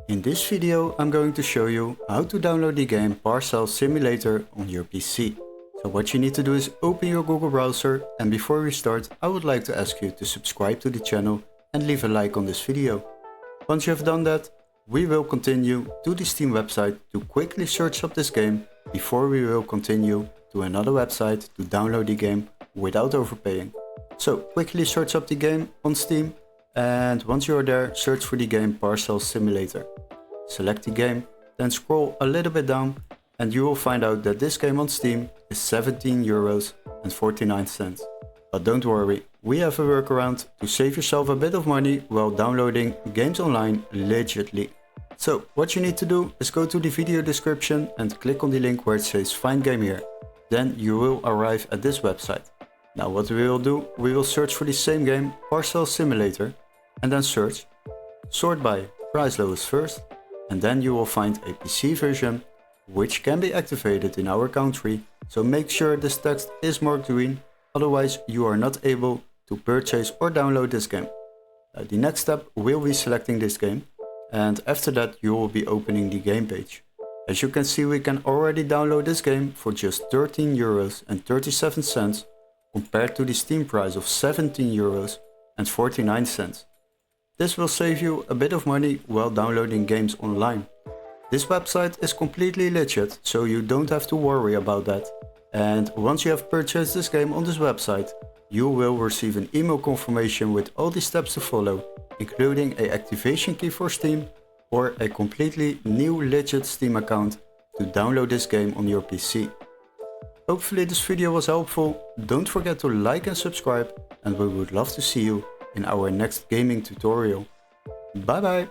In this video I'm going to show you how to download the game Parcel Simulator on your PC. So what you need to do is open your Google browser, and before we start I would like to ask you to subscribe to the channel and leave a like on this video. Once you have done that, we will continue to the Steam website to quickly search up this game before we will continue to another website to download the game without overpaying. So quickly search up the game on Steam, and once you are there, search for the game Parcel Simulator. Select the game, then scroll a little bit down and you will find out that this game on Steam is €17.49. But don't worry, we have a workaround to save yourself a bit of money while downloading games online legitly. So what you need to do is go to the video description and click on the link where it says find game here. Then you will arrive at this website. Now what we will do, we will search for the same game, Parcel Simulator, and then search, sort by price lowest first, and then you will find a PC version which can be activated in our country, so make sure this text is marked green, otherwise you are not able to purchase or download this game. The next step will be selecting this game, and after that you will be opening the game page. As you can see, we can already download this game for just €13.37 compared to the Steam price of €17.49. This will save you a bit of money while downloading games online. This website is completely legit, so you don't have to worry about that. And once you have purchased this game on this website, you will receive an email confirmation with all the steps to follow, including an activation key for Steam or a completely new legit Steam account to download this game on your PC. Hopefully this video was helpful. Don't forget to like and subscribe, and we would love to see you in our next gaming tutorial. Bye bye!